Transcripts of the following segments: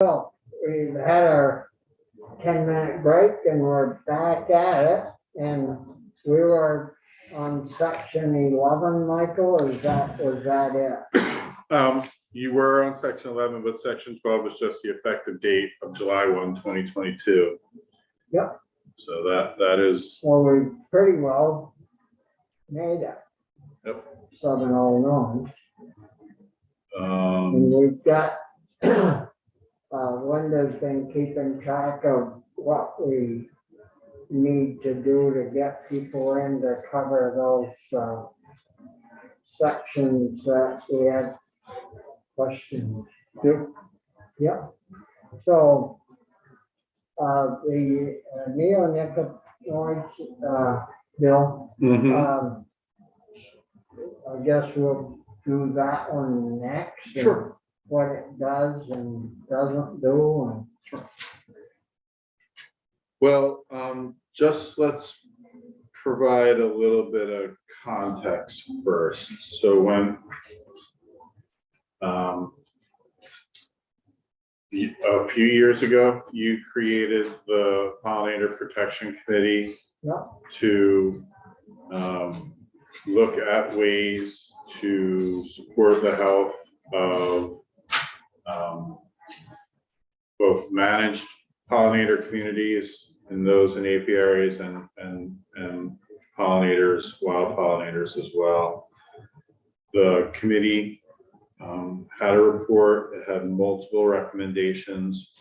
Well, we've had our 10-minute break and we're back at it. And we were on section 11, Michael, was that it? You were on section 11, but section 12 was just the effective date of July 1, 2022. Yep. So that is. Well, we pretty well made it. Yep. 709. And we've got, Linda's been keeping track of what we need to do to get people in to cover those sections that we had questions. Yep. So the neonicotinoids bill, I guess we'll do that one next. Sure. What it does and doesn't do. Sure. Well, just let's provide a little bit of context first. So when a few years ago, you created the Pollinator Protection Committee. Yep. To look at ways to support the health of both managed pollinator communities and those in apiaries and pollinators, wild pollinators as well. The committee had a report. It had multiple recommendations.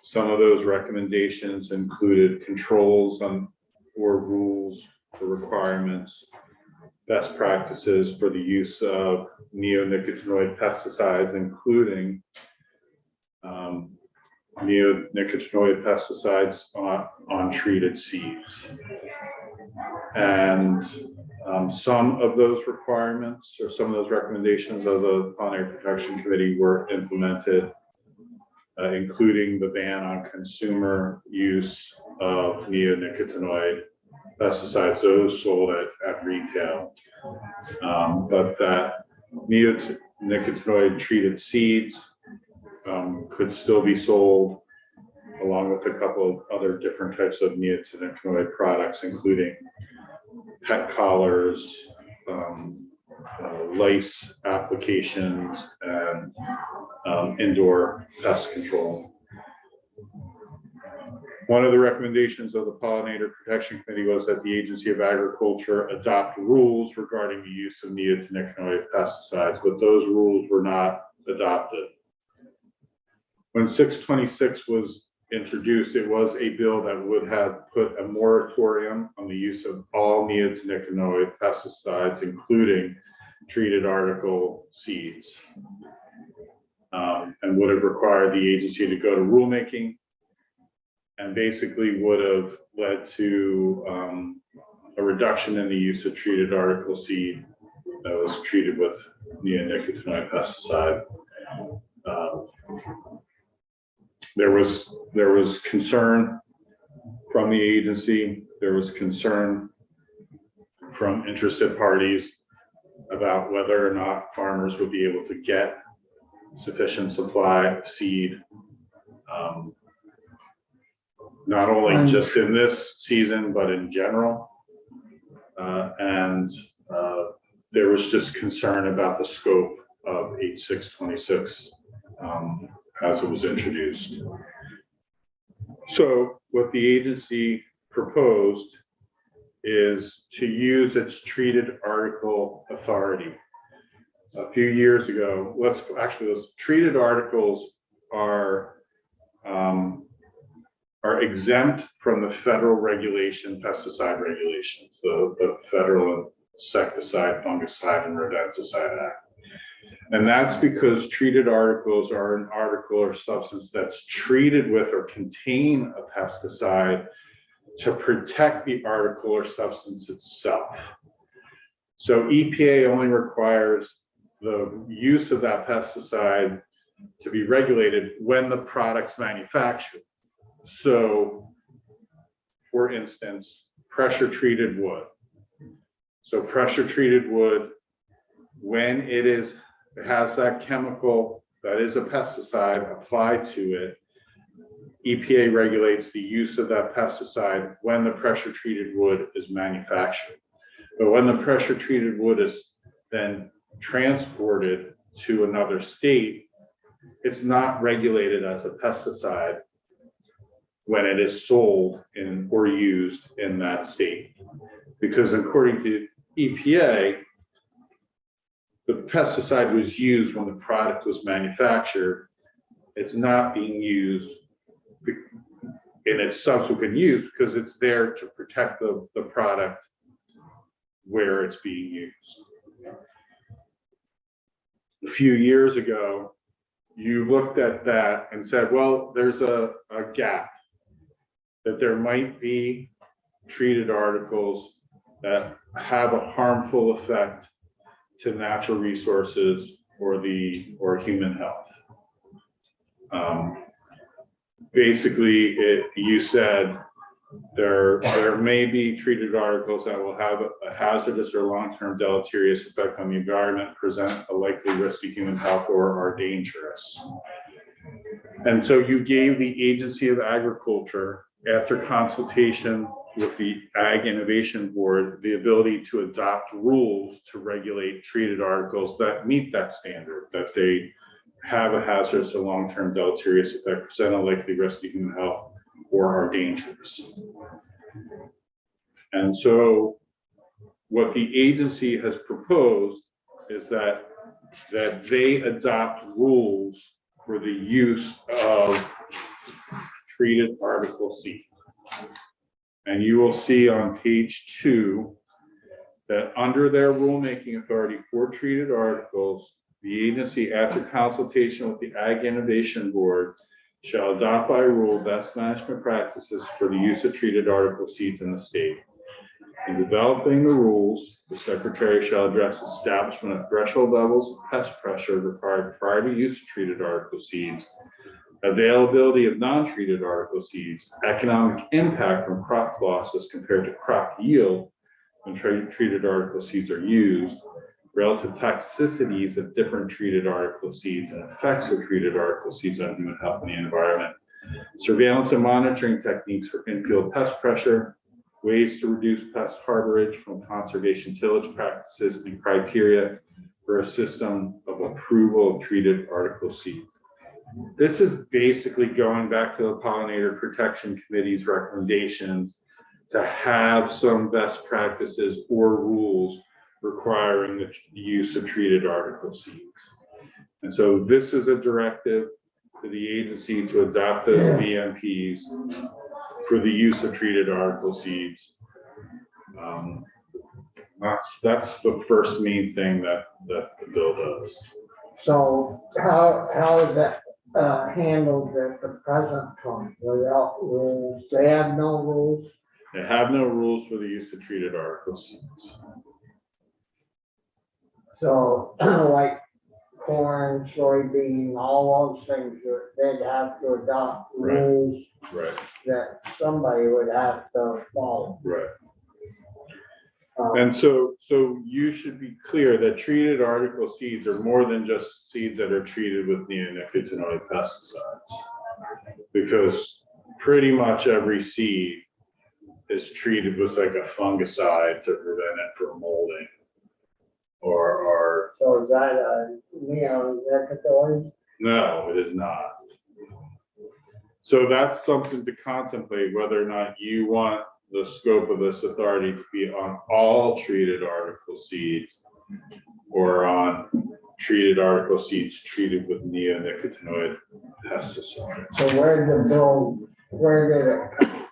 Some of those recommendations included controls or rules or requirements, best practices for the use of neonicotinoid pesticides, including neonicotinoid pesticides on treated seeds. And some of those requirements or some of those recommendations of the Pollinator Protection Committee were implemented, including the ban on consumer use of neonicotinoid pesticides, those sold at retail. But that neonicotinoid treated seeds could still be sold, along with a couple of other different types of neonicotinoid products, including pet collars, lice applications, and indoor pest control. One of the recommendations of the Pollinator Protection Committee was that the Agency of Agriculture adopt rules regarding the use of neonicotinoid pesticides, but those rules were not adopted. When 626 was introduced, it was a bill that would have put a moratorium on the use of all neonicotinoid pesticides, including treated article seeds, and would have required the agency to go to rulemaking, and basically would have led to a reduction in the use of treated article seed that was treated with neonicotinoid pesticide. There was concern from the agency. There was concern from interested parties about whether or not farmers would be able to get sufficient supply of seed, not only just in this season, but in general. And there was just concern about the scope of H626 as it was introduced. So what the agency proposed is to use its treated article authority. A few years ago, those treated articles are exempt from the federal regulation, pesticide regulations, the Federal Insecticide, Fungicide, and Rodenticide Act. And that's because treated articles are an article or substance that's treated with or contain a pesticide to protect the article or substance itself. So EPA only requires the use of that pesticide to be regulated when the product's manufactured. So, for instance, pressure treated wood. So pressure treated wood, when it has that chemical that is a pesticide applied to it, EPA regulates the use of that pesticide when the pressure treated wood is manufactured. But when the pressure treated wood is then transported to another state, it's not regulated as a pesticide when it is sold in or used in that state. Because according to EPA, the pesticide was used when the product was manufactured. It's not being used in its subsequent use because it's there to protect the product where it's being used. A few years ago, you looked at that and said, well, there's a gap, that there might be treated articles that have a harmful effect to natural resources or human health. Basically, you said there may be treated articles that will have a hazardous or long-term deleterious effect on the environment, present a likely risk to human health, or are dangerous. And so you gave the Agency of Agriculture, after consultation with the Ag Innovation Board, the ability to adopt rules to regulate treated articles that meet that standard, that they have a hazardous or long-term deleterious effect, present a likely risk to human health, or are dangerous. And so what the agency has proposed is that they adopt rules for the use of treated article seed. And you will see on page 2 that under their rulemaking authority for treated articles, the agency, after consultation with the Ag Innovation Board, shall adopt by rule best management practices for the use of treated article seeds in the state. In developing the rules, the Secretary shall address establishment of threshold levels of pest pressure required prior to use of treated article seeds, availability of non-treated article seeds, economic impact from crop losses compared to crop yield when treated article seeds are used, relative toxicities of different treated article seeds and effects of treated article seeds on human health and the environment, surveillance and monitoring techniques for infield pest pressure, ways to reduce pest harborage from conservation tillage practices, and criteria for a system of approval of treated article seeds. This is basically going back to the Pollinator Protection Committee's recommendations to have some best practices or rules requiring the use of treated article seeds. And so this is a directive to the agency to adopt those BMPs for the use of treated article seeds. That's the first main thing that the bill does. So how is that handled at the present time without rules? They have no rules? They have no rules for the use of treated article seeds. So like corn, soybean, all those things, they'd have to adopt rules Right. that somebody would have to follow. Right. And so you should be clear that treated article seeds are more than just seeds that are treated with neonicotinoid pesticides, because pretty much every seed is treated with like a fungicide to prevent it from molding. Or So is that a neonicotinoid? no, it is not. So that's something to contemplate, whether or not you want the scope of this authority to be on all treated article seeds or on treated article seeds treated with neonicotinoid pesticides. So where did it come from?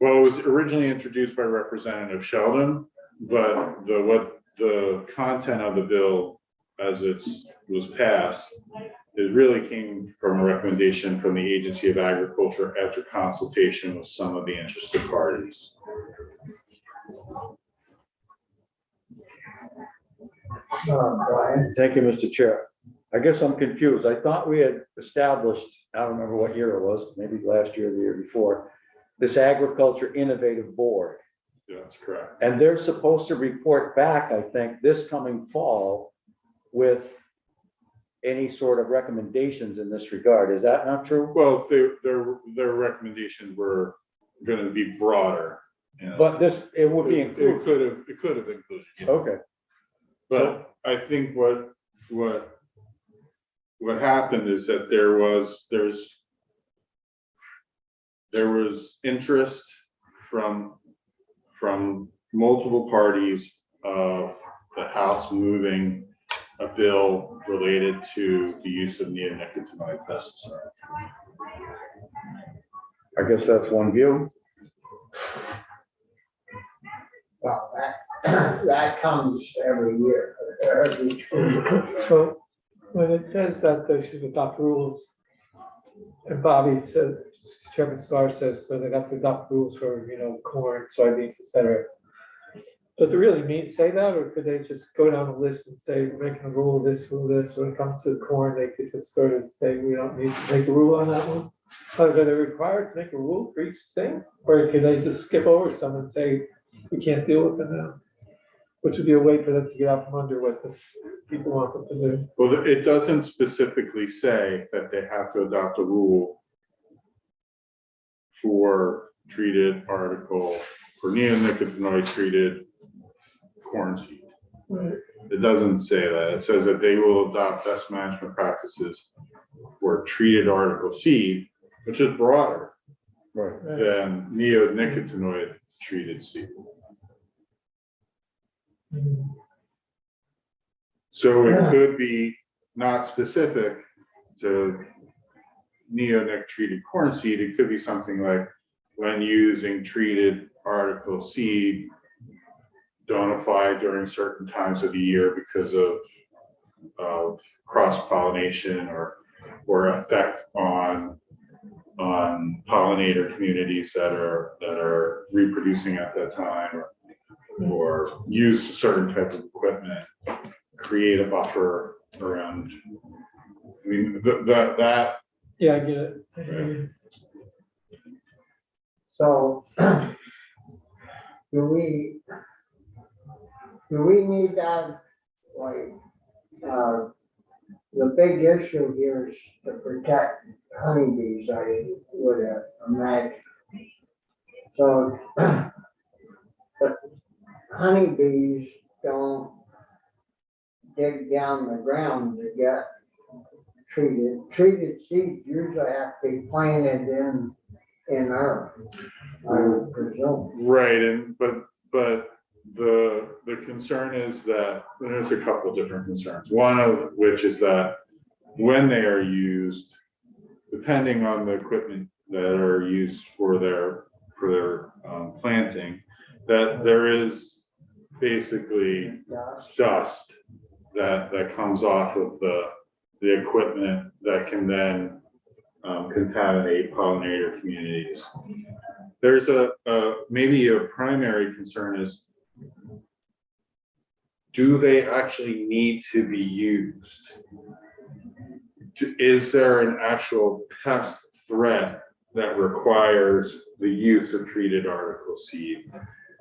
Well, it was originally introduced by Representative Sheldon, but what the content of the bill as it was passed, it really came from a recommendation from the Agency of Agriculture after consultation with some of the interested parties. Brian? Thank you, Mr. Chair. I guess I'm confused. I thought we had established, I don't remember what year it was, maybe last year or the year before, this Agriculture Innovative Board. Yeah, that's correct. And they're supposed to report back, I think, this coming fall with any sort of recommendations in this regard. Is that not true? Well, their recommendations were gonna be broader. You know. But this, it would be It included. could have included. Yeah. Okay, But I think what happened is that there was interest from multiple parties of the House moving a bill related to the use of neonicotinoid pesticides. I guess that's one view. Well, that comes every year, every 2 years. So when it says that they should adopt rules, and Bobby says, Chairman Scar says, so they have to adopt rules for, corn, soybeans, et cetera. Does it really say that, or could they just go down a list and say, we're making a rule, this, when it comes to corn, they could just sort of say, we don't need to make a rule on that one? Are they required to make a rule for each thing, or could they just skip over some and say, we can't deal with it now? Which would be a way for them to get out from under what the people want them to do. Well, it doesn't specifically say that they have to adopt a rule for treated article, for neonicotinoid treated corn seed. Right. It doesn't say that. It says that they will adopt best management practices for treated article seed, which is broader Right. than neonicotinoid treated seed. So it could be not specific to neonic treated corn seed. It could be something like, when using treated article seed, don't apply during certain times of the year because of cross-pollination or effect on pollinator communities that are reproducing at that time, or use a certain type of equipment, create a buffer around. I mean, that Yeah, I get it. I hear you. So do we need that, like, the big issue here is to protect honeybees, I would imagine. So, but honeybees don't dig down the ground to get treated seeds usually have to be planted in earth, I would presume. right, but the concern is that there's a couple of different concerns. One of which is that when they are used, depending on the equipment that are used for their planting, that there is basically dust that comes off of the equipment that can then contaminate pollinator communities. There's maybe a primary concern is, do they actually need to be used? Is there an actual pest threat that requires the use of treated article seed?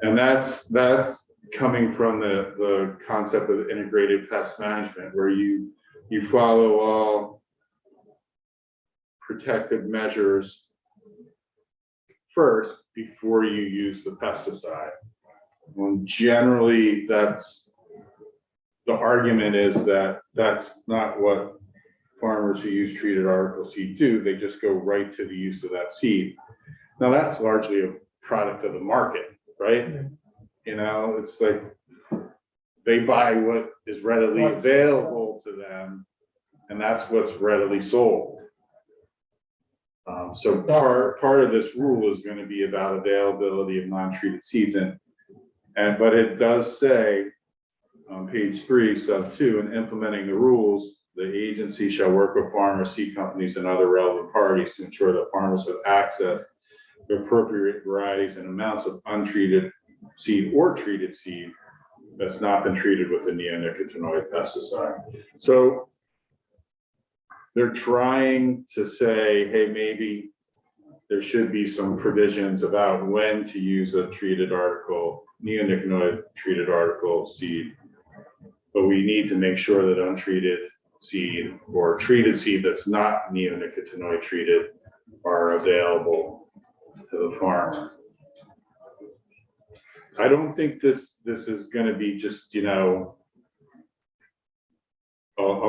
And that's coming from the concept of integrated pest management, where you follow all protective measures first before you use the pesticide. And generally, that's the argument is that that's not what farmers who use treated article seed do. They just go right to the use of that seed. Now that's largely a product of the market, right? Yeah. It's like they buy what is readily available to them, and that's what's readily sold. So part of this rule is going to be about availability of non-treated seeds, but it does say on page 3, sub 2, in implementing the rules, the agency shall work with farmers, seed companies, and other relevant parties to ensure that farmers have access to appropriate varieties and amounts of untreated seed or treated seed that's not been treated with a neonicotinoid pesticide. So they're trying to say, hey, maybe there should be some provisions about when to use a treated article, neonicotinoid treated article seed, but we need to make sure that untreated seed or treated seed that's not neonicotinoid treated are available to the farmer. I don't think this is gonna be just, a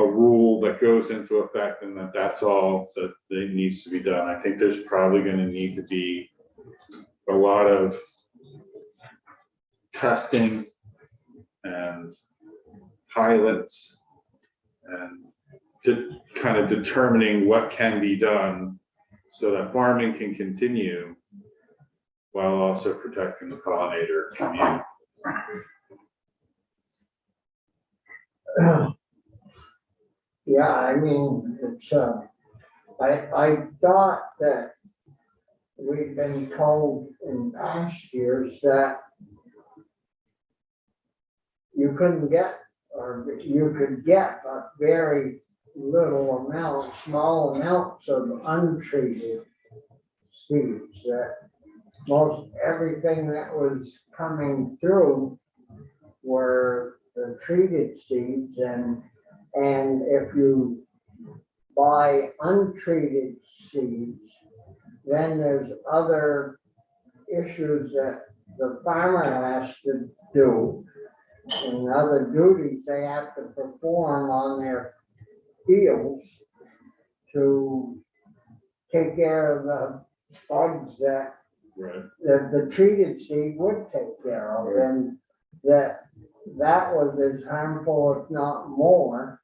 rule that goes into effect and that's all that needs to be done. I think there's probably gonna need to be a lot of testing and pilots and to kind of determining what can be done so that farming can continue while also protecting the pollinator community. Yeah, I mean, it's, I thought that we've been told in past years that you couldn't get, or you could get a very little amount, small amounts of untreated seeds, that most everything that was coming through were the treated seeds, and if you buy untreated seeds, then there's other issues that the farmer has to do and other duties they have to perform on their fields to take care of the bugs that Right. the treated seed would take care of, and that was as harmful, if not more,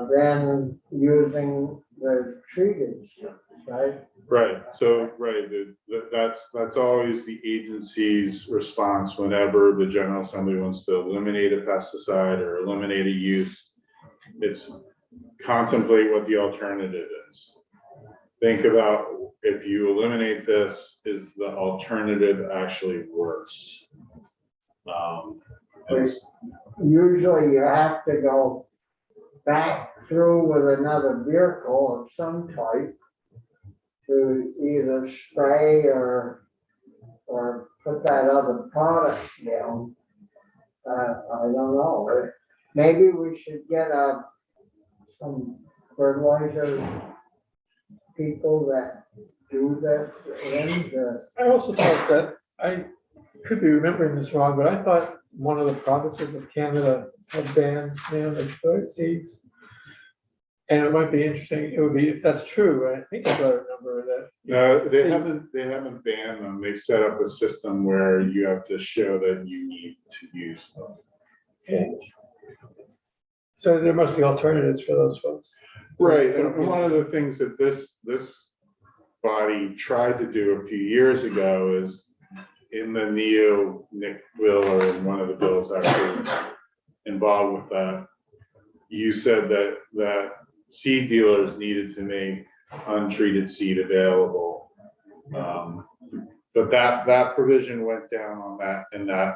than using the treated seeds, right? Right, so, that's always the agency's response whenever the General Assembly wants to eliminate a pesticide or eliminate a use. It's contemplate what the alternative is. Think about, if you eliminate this, is the alternative actually worse? it's- Usually you have to go back through with another vehicle of some type to either spray or put that other product down. I don't know, maybe we should get some fertilizer people that do this I also thought that, I could be remembering this wrong, but I thought one of the provinces of Canada had banned neonicotinoid seeds. And it might be interesting, it would be, if that's true, I think I remember that. No, they haven't banned them. They've set up a system where you have to show that you need to use them. Okay. So there must be alternatives for those folks. Right, and one of the things that this body tried to do a few years ago is in the Nick bill, or in one of the bills actually involved with that, you said that seed dealers needed to make untreated seed available. But that provision went down on that, and that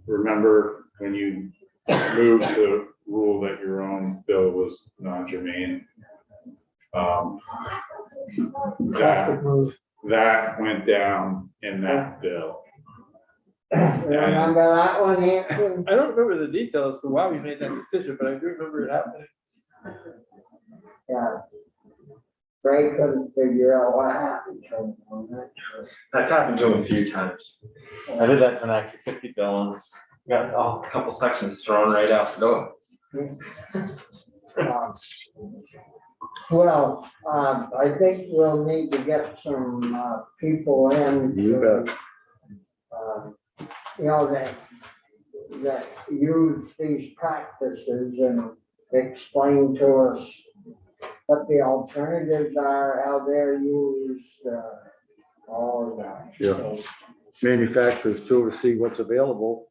remember when you moved to rule that your own bill was non-germane. Classic move. That went down in that bill. Remember that one, Anthony? I don't remember the details as to why we made that decision, but I do remember it happening. Yeah. Ray couldn't figure out what happened to him on that trip. That's happened to him a few times. I did that for an Act 50 bill and got a couple sections thrown right out the door. Well, I think we'll need to get some people in. You bet. That use these practices and explain to us what the alternatives are, how they're used, all of that. Yeah. So, Manufacturers too, to see what's available,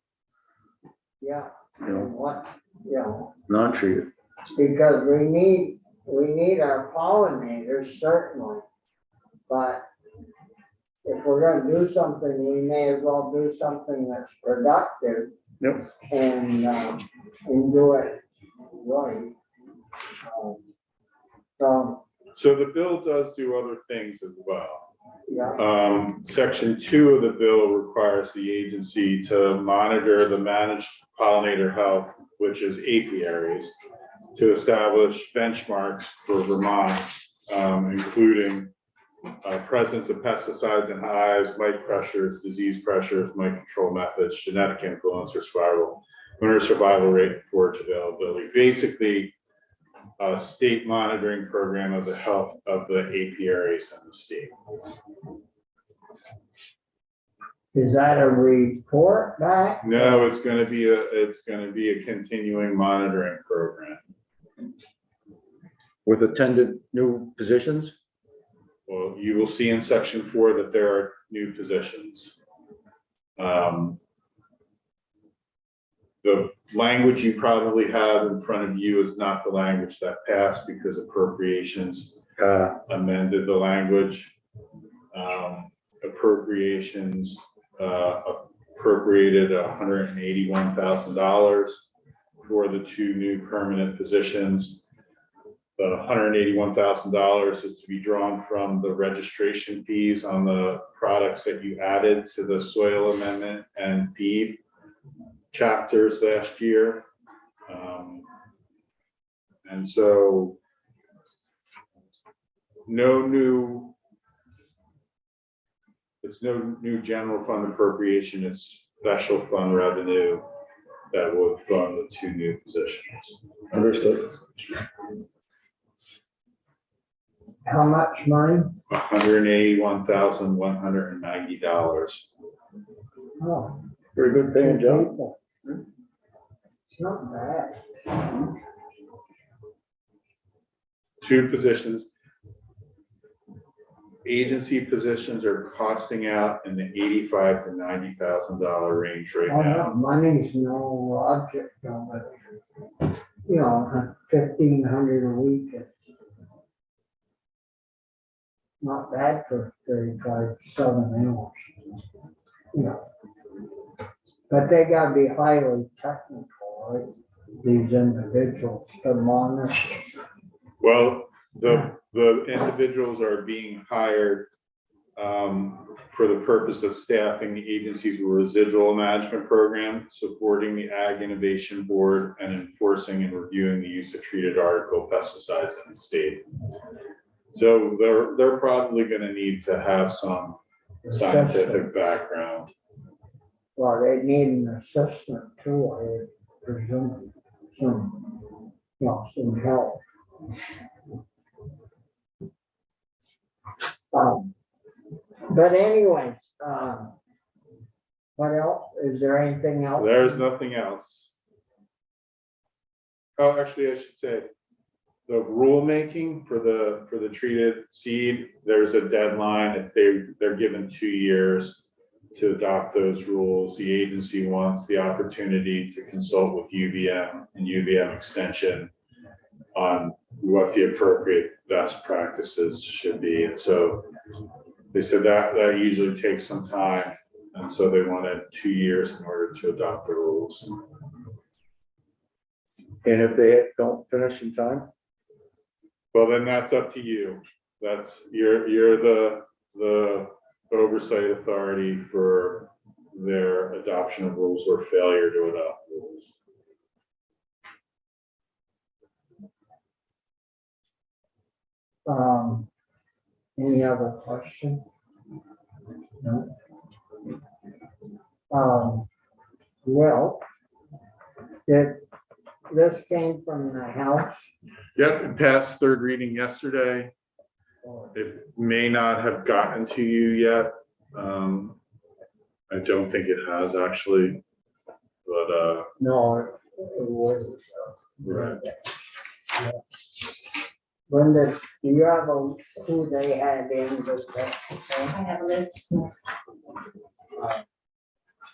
yeah, you know, and what, non-treated. because we need our pollinators, certainly. But if we're gonna do something, we may as well do something that's productive. Yep. And do it right. So the bill does do other things as well. Yeah, Section 2 of the bill requires the agency to monitor the managed pollinator health, which is apiaries, to establish benchmarks for Vermont, including presence of pesticides in hives, mite pressures, disease pressures, mite control methods, genetic influence or survival, winter survival rate, and forage availability. Basically, a state monitoring program of the health of the apiaries in the state. Is that a report back? No, it's gonna be a continuing monitoring program. With attendant new positions? Well, you will see in section 4 that there are new positions. The language you probably have in front of you is not the language that passed because appropriations amended the language. Appropriations appropriated $181,000 for the 2 new permanent positions. The $181,000 is to be drawn from the registration fees on the products that you added to the soil amendment and feed chapters last year. And so it's no new general fund appropriation, it's special fund revenue that will fund the 2 new positions. Understood. How much money? $181,190. Oh, Very good paying job. people. It's not bad. 2 positions. Agency positions are costing out in the $85,000 to $90,000 range right Oh, now. no, money's no object, though, but, you know, 1,500 a week. It's not bad for 35, 7 hours. You know. But they gotta be highly technical, right? These individuals to monitor. Well, the individuals are being hired for the purpose of staffing the agency's residual management program, supporting the Ag Innovation Board, and enforcing and reviewing the use of treated article pesticides in the state. So they're probably gonna need to have some scientific background. Well, they need an assistant too, I presume, some help. But anyways, what else? Is there anything else? There's nothing else. Oh, actually, I should say, the rulemaking for the treated seed, there's a deadline. If they're given 2 years to adopt those rules. The agency wants the opportunity to consult with UVM and UVM Extension on what the appropriate best practices should be. And so they said that usually takes some time. And so they wanted 2 years in order to adopt the rules. And if they don't finish in time? Well, then that's up to you. That's, you're the oversight authority for their adoption of rules or failure to adopt rules. Any other question? No. Well, this came from the House. Yep, it passed 3rd reading yesterday. It may not have gotten to you yet. I don't think it has actually, but No, it wasn't. right. Linda, do you have who they had in this? I have a list.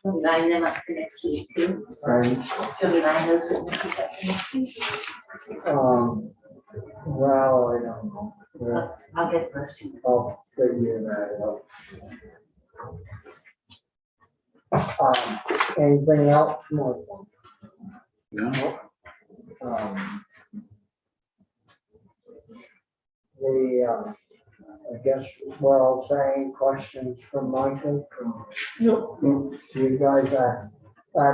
We'll line them up for next week too. And, You'll line those witnesses up for next week. well, I don't know. Yeah, I'll get those to you. I'll figure that out. Anything else more? No. I guess we're all saying questions from Michael. You guys are,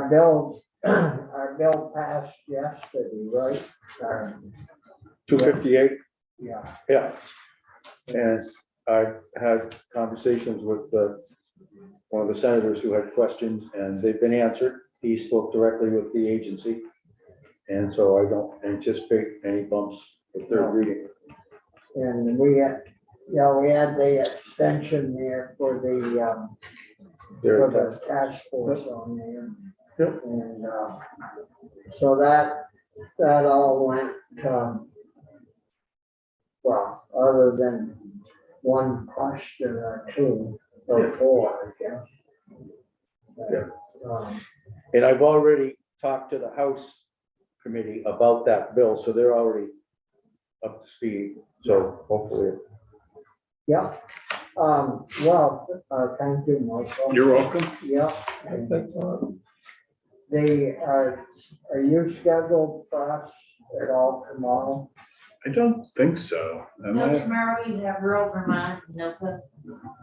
Bill our bill passed yesterday, right? 258, Yeah, yeah. And I had conversations with one of the senators who had questions, and they've been answered. He spoke directly with the agency. And so I don't anticipate any bumps for third reading. and we had the extension there for the task force on there. Yep. And, so that all went, well, other than one question or two or four, I guess. Um, And I've already talked to the House Committee about that bill, so they're already up to speed. So hopefully, Yeah, thank you, Michael. You're welcome. Yeah. That's all. Are you scheduled for us at all tomorrow? I don't think so. Am No, I? tomorrow you have rural Vermont,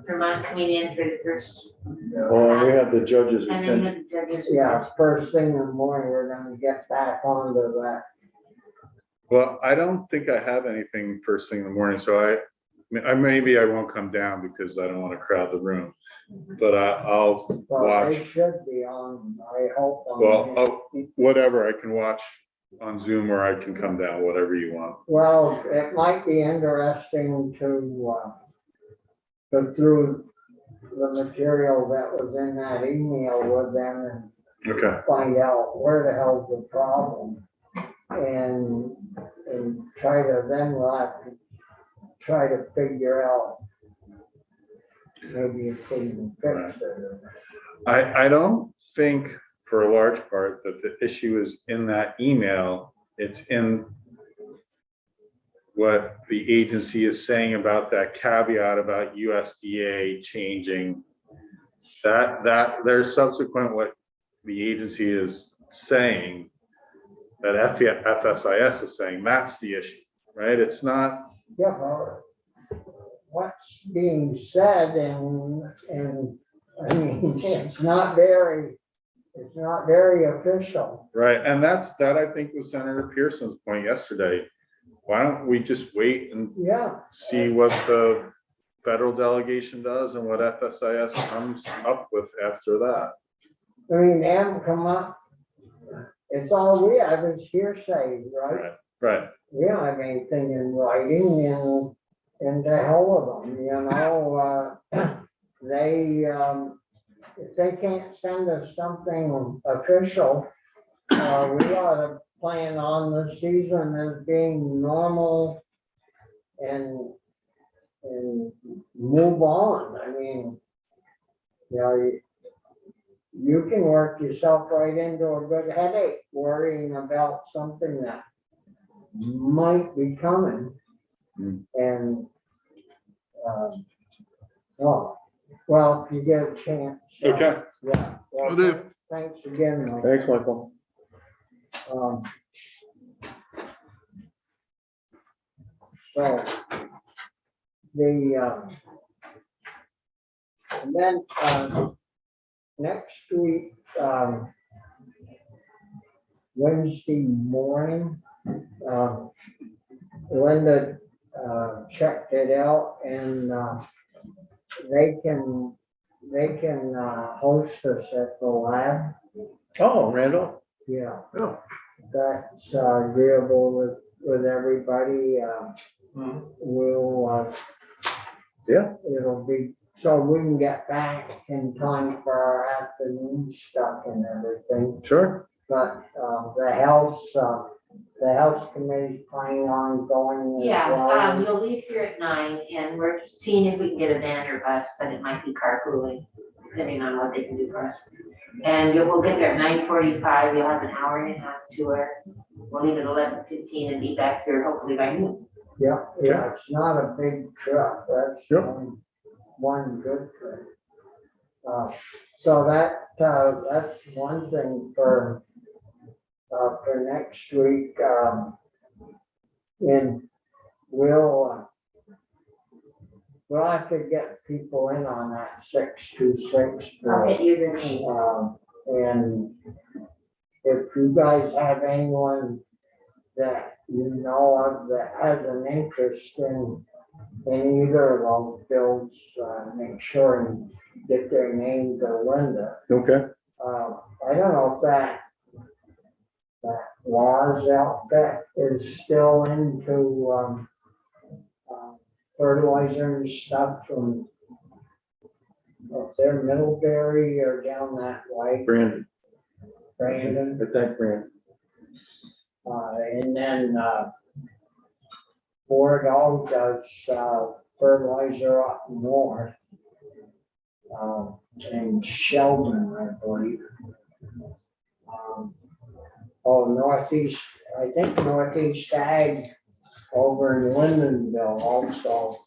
Vermont coming in for the first, well, we have the judges. and then you have the judges. Yeah, first thing in the morning, we're gonna get back onto that. Well, I don't think I have anything first thing in the morning, so maybe I won't come down because I don't want to crowd the room. But I'll Well, watch, it should be on, I hope. whatever, I can watch on Zoom or I can come down, whatever you want. Well, it might be interesting to go through the material that was in that email with them Okay, and find out where the hell's the problem. And then we'll have to try to figure out maybe if we can fix it. I don't think for a large part that the issue is in that email. It's in what the agency is saying about that caveat about USDA changing. That there's subsequent what the agency is saying, that FSIS is saying, that's the issue, right? It's not, Yeah, well, what's being said and I mean, it's not very official. right? And that I think was Senator Pearson's point yesterday. Why don't we just wait and Yeah, see what the federal delegation does and what FSIS comes up with after that? I mean, they haven't come up. It's all we have is hearsay, right? Right, We don't have anything in writing and to hell with them, you know, if they can't send us something official, we ought to plan on the season as being normal and move on. I mean, you know, you can work yourself right into a good headache worrying about something that might be coming. Hmm. And, well, if you get a chance. okay. Yeah. well, Will do. Thanks again, Mike. Thanks, Michael. So, and then, next week, Wednesday morning, Linda, checked it out and, they can host us at the lab. Oh, Randall. Yeah. Oh. That's agreeable with everybody. We'll, Yeah. it'll be, so we can get back in time for our afternoon stuff and everything. Sure. But the health committee's planning on going. as Yeah, well. you'll leave here at 9 and we're seeing if we can get a van or bus, but it might be carpooling, depending on what they can do for us. And we'll get there at 9:45, you'll have an hour and a half tour. We'll leave at 11:15 and be back here hopefully by noon. Yeah, it's not a big truck, that's Yep. one good thing. So that's one thing for next week. And we'll have to get people in on that 626. I'll get you the names. And if you guys have anyone that you know of that has an interest in either of those bills, make sure and get their name to Linda. Okay, I don't know if that Laws outfit is still into, fertilizer and stuff from up there, Middlebury or down that way, Brandon, Brandon. I thank Brandon. And then, Bordeaux does, fertilizer up north. In Sheldon, I believe. Northeast, I think Northeast Ag over in Lindenville also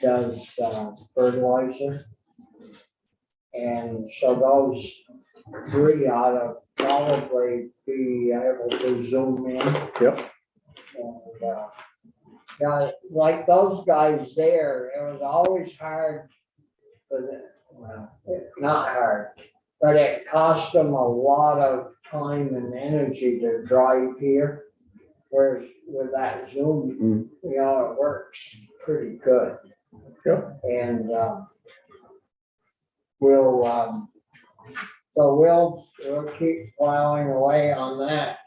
does, fertilizer. And so those three ought to probably be able to zoom in. Yep. And, yeah, like those guys there, it was always hard for them, well, not hard, but it cost them a lot of time and energy to drive here. Whereas with that Zoom, you know, it works pretty good. Yep. And, we'll keep plowing away on that.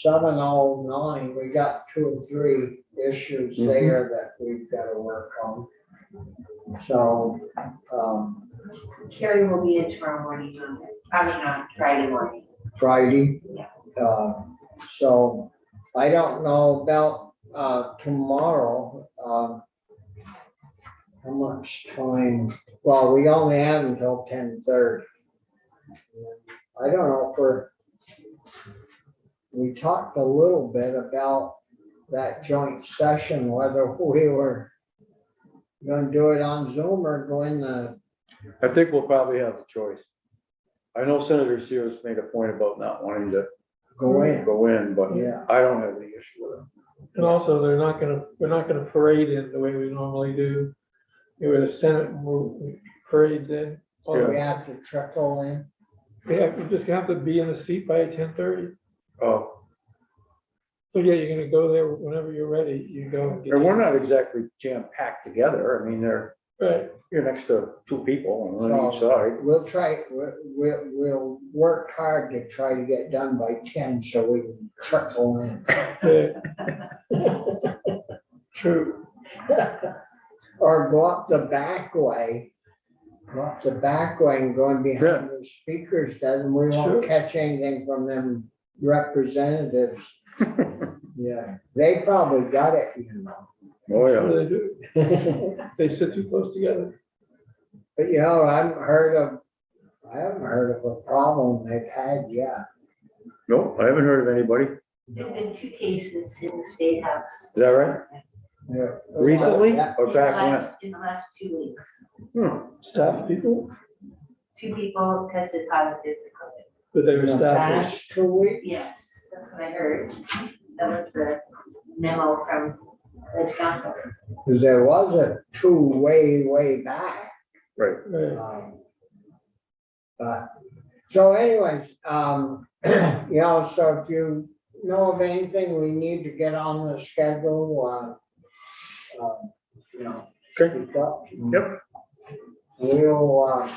709, we got 2 or 3 issues there that we've got to work on. So, Carrie will be in tomorrow morning, on Friday morning. Friday. Yeah. So I don't know about, tomorrow, how much time, well, we only have until 10:30. I don't know if we talked a little bit about that joint session, whether we were gonna do it on Zoom or go in the, I think we'll probably have a choice. I know Senator Sears made a point about not wanting to go in. go in, but Yeah. I don't have any issue with it. And also, we're not gonna parade in the way we normally do. You would have Senate parades in. Or we have to trickle in. Yeah, you just have to be in a seat by 10:30. Oh, So yeah, you're gonna go there whenever you're ready, you go. and get and we're in. not exactly jam packed together. I mean, Right, you're next to 2 people on each side. We'll we'll work hard to try to get done by 10 so we can trickle in. yeah. True, Or go up the back way. Go up the back way and go in behind the speakers, then we Sure. won't catch anything from them representatives. Yeah, they probably got it, you know. Oh, yeah. sure they do, they sit too close together. But you know, I haven't heard of a problem they've had yet. Nope, I haven't heard of anybody. Is There've been 2 cases in the State House. that right? Yeah. Recently Yeah. or back In the last 2 weeks, when? Staff people, 2 people tested positive for COVID. but they were In the staffers. past 2 weeks. Yes, that's what I heard. That was the memo from the council. Because there was a 2 way back. Right. Right. But, so anyways, you know, so if you know of anything we need to get on the schedule, you know, Okay. speak up. Yep. We'll,